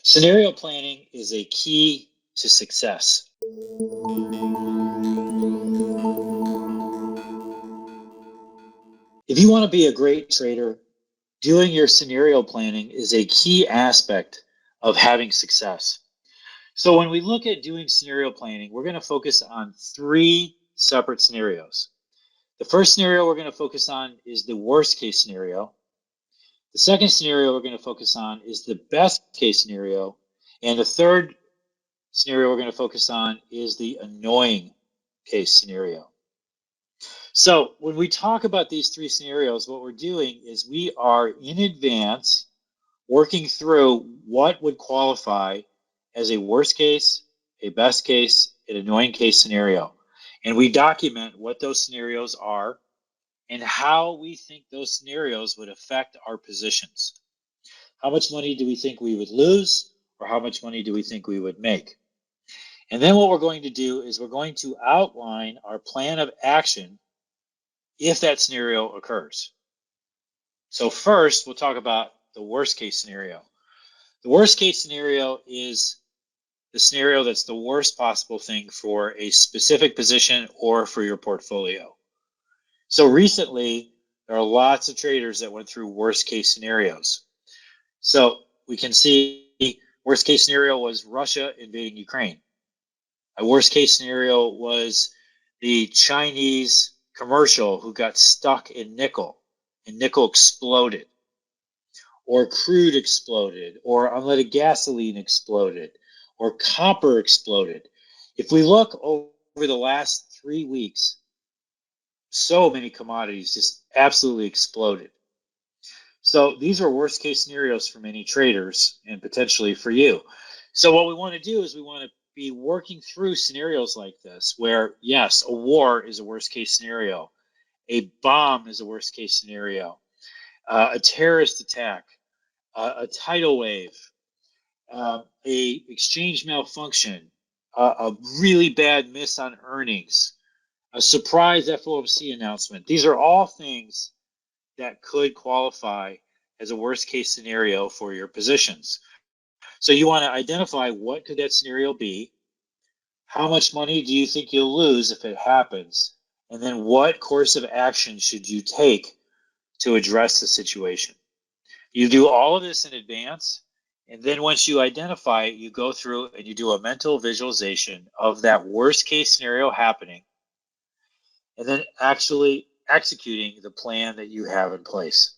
Scenario planning is a key to success. If you want to be a great trader, doing your scenario planning is a key aspect of having success. So when we look at doing scenario planning, we're going to focus on three separate scenarios. The first scenario we're going to focus on is the worst case scenario. The second scenario we're going to focus on is the best case scenario. And the third scenario we're going to focus on is the annoying case scenario. So when we talk about these three scenarios, what we're doing is we are in advance working through what would qualify as a worst case, a best case, an annoying case scenario. And we document what those scenarios are and how we think those scenarios would affect our positions. How much money do we think we would lose, or how much money do we think we would make? And then what we're going to do is we're going to outline our plan of action if that scenario occurs. So first, we'll talk about the worst case scenario. The worst case scenario is the scenario that's the worst possible thing for a specific position or for your portfolio. So recently, there are lots of traders that went through worst case scenarios. So we can see worst case scenario was Russia invading Ukraine. A worst case scenario was the Chinese commercial who got stuck in nickel and nickel exploded, or crude exploded, or unleaded gasoline exploded, or copper exploded. If we look over the last 3 weeks, so many commodities just absolutely exploded. So these are worst case scenarios for many traders and potentially for you. So what we want to do is we want to be working through scenarios like this where, yes, a war is a worst case scenario. A bomb is a worst case scenario. A terrorist attack, a tidal wave, a exchange malfunction, a really bad miss on earnings, a surprise FOMC announcement. These are all things that could qualify as a worst case scenario for your positions. So you want to identify what could that scenario be, how much money do you think you'll lose if it happens, and then what course of action should you take to address the situation. You do all of this in advance, and then once you identify it, you go through and you do a mental visualization of that worst case scenario happening, and then actually executing the plan that you have in place.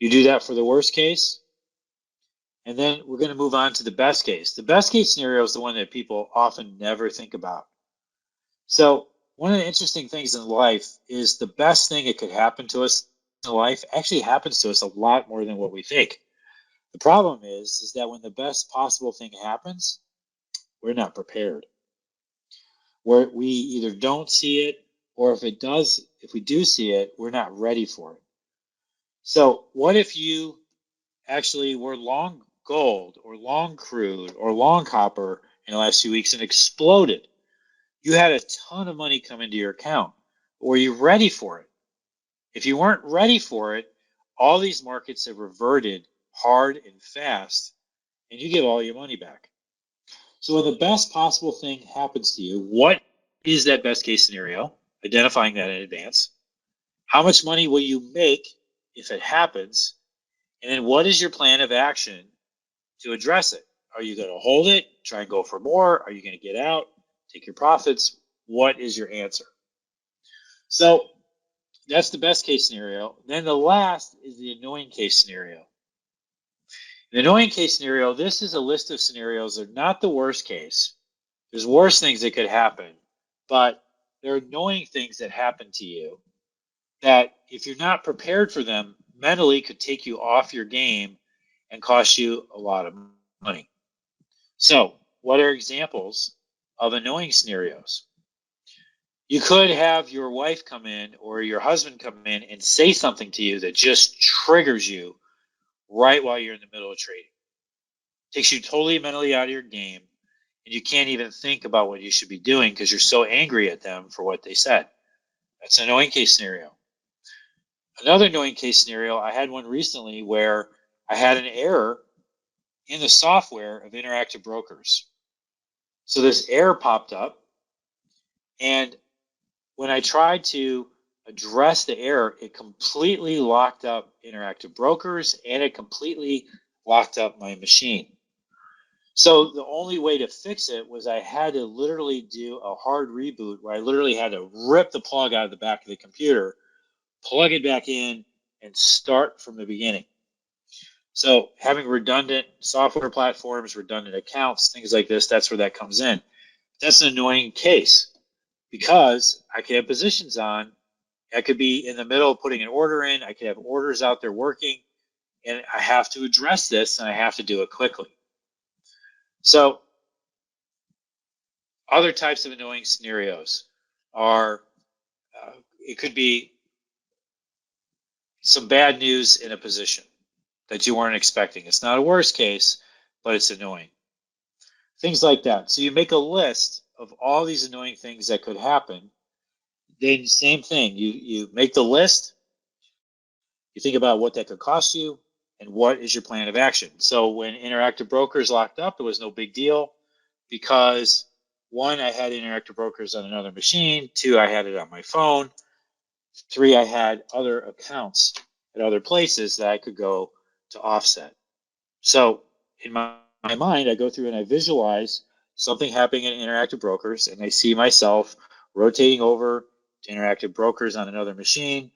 You do that for the worst case, and then we're going to move on to the best case. The best case scenario is the one that people often never think about. So one of the interesting things in life is the best thing that could happen to us in life actually happens to us a lot more than what we think. The problem is that when the best possible thing happens, we're not prepared. We either don't see it, or if we do see it, we're not ready for it. So what if you actually were long gold or long crude or long copper in the last few weeks and exploded? You had a ton of money come into your account. Were you ready for it? If you weren't ready for it, all these markets have reverted hard and fast, and you get all your money back. So when the best possible thing happens to you, what is that best case scenario? Identifying that in advance. How much money will you make if it happens? And then what is your plan of action to address it? Are you going to hold it, try and go for more? Are you going to get out, take your profits? What is your answer? So that's the best case scenario. Then the last is the annoying case scenario. The annoying case scenario, this is a list of scenarios. They're not the worst case. There's worse things that could happen, but there are annoying things that happen to you that if you're not prepared for them, mentally could take you off your game and cost you a lot of money. So what are examples of annoying scenarios? You could have your wife come in or your husband come in and say something to you that just triggers you right while you're in the middle of trading. Takes you totally mentally out of your game, and you can't even think about what you should be doing because you're so angry at them for what they said. That's an annoying case scenario. Another annoying case scenario, I had one recently where I had an error in the software of Interactive Brokers. So this error popped up, and when I tried to address the error, it completely locked up Interactive Brokers and it completely locked up my machine. So the only way to fix it was I had to literally do a hard reboot where I literally had to rip the plug out of the back of the computer, plug it back in, and start from the beginning. So having redundant software platforms, redundant accounts, things like this, that's where that comes in. That's an annoying case because I could have positions on. I could be in the middle of putting an order in. I could have orders out there working, and I have to address this, and I have to do it quickly. So other types of annoying scenarios are, it could be some bad news in a position that you weren't expecting. It's not a worst case, but it's annoying. Things like that. So you make a list of all these annoying things that could happen. Then same thing, you make the list, you think about what that could cost you, and what is your plan of action. So when Interactive Brokers locked up, it was no big deal because one, I had Interactive Brokers on another machine. Two, I had it on my phone. Three, I had other accounts at other places that I could go to offset. So in my mind, I go through and I visualize something happening in Interactive Brokers, and I see myself rotating over to Interactive Brokers on another machine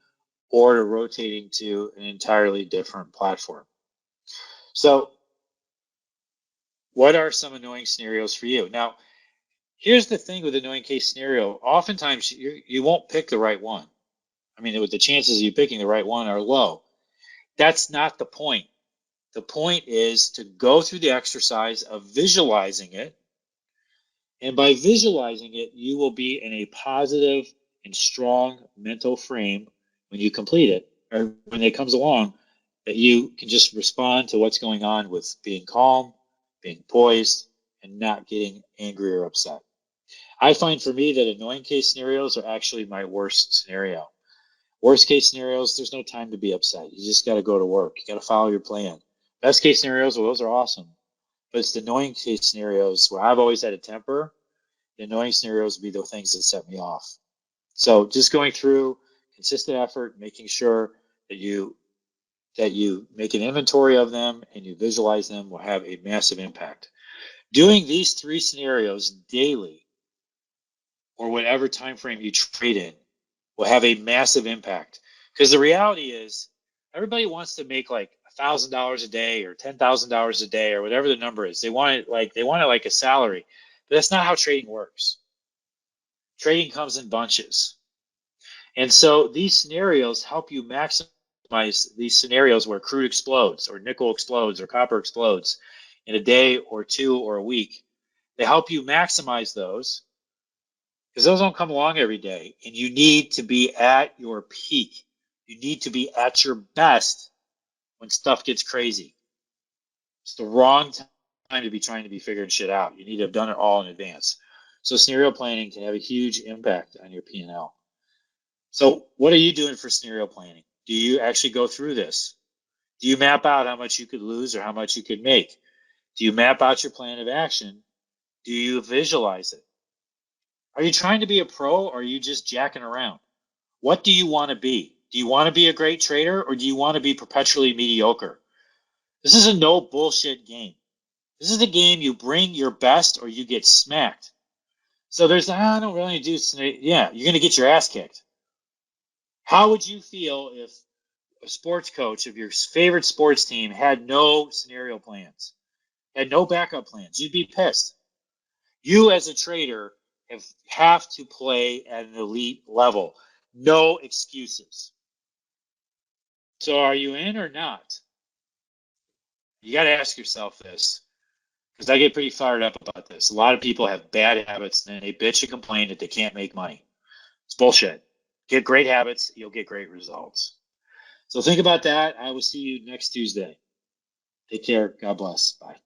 or to rotating to an entirely different platform. So what are some annoying scenarios for you? Now, here's the thing with annoying case scenario. Oftentimes, you won't pick the right one. I mean, the chances of you picking the right one are low. That's not the point. The point is to go through the exercise of visualizing it. And by visualizing it, you will be in a positive and strong mental frame when you complete it, or when it comes along, that you can just respond to what's going on with being calm, being poised, and not getting angry or upset. I find for me that annoying case scenarios are actually my worst scenario. Worst case scenarios, there's no time to be upset. You just got to go to work. You got to follow your plan. Best case scenarios, well, those are awesome. But it's the annoying case scenarios where I've always had a temper. The annoying scenarios would be the things that set me off. So just going through consistent effort, making sure that you make an inventory of them and you visualize them will have a massive impact. Doing these three scenarios daily or whatever time frame you trade in will have a massive impact. Because the reality is everybody wants to make like $1,000 a day or $10,000 a day or whatever the number is. They want it like a salary. But that's not how trading works. Trading comes in bunches. And so these scenarios help you maximize these scenarios where crude explodes or nickel explodes or copper explodes in a day or two or a week. They help you maximize those because those don't come along every day. And you need to be at your peak. You need to be at your best when stuff gets crazy. It's the wrong time to be trying to be figuring shit out. You need to have done it all in advance. So scenario planning can have a huge impact on your P&L. So what are you doing for scenario planning? Do you actually go through this? Do you map out how much you could lose or how much you could make? Do you map out your plan of action? Do you visualize it? Are you trying to be a pro or are you just jacking around? What do you want to be? Do you want to be a great trader or do you want to be perpetually mediocre? This is a no bullshit game. This is a game you bring your best or you get smacked. So there's, I don't really do, yeah, you're going to get your ass kicked. How would you feel if a sports coach of your favorite sports team had no scenario plans, had no backup plans? You'd be pissed. You as a trader have to play at an elite level. No excuses. So are you in or not? You got to ask yourself this because I get pretty fired up about this. A lot of people have bad habits and they bitch and complain that they can't make money. It's bullshit. Get great habits, you'll get great results. So think about that. I will see you next Tuesday. Take care. God bless. Bye.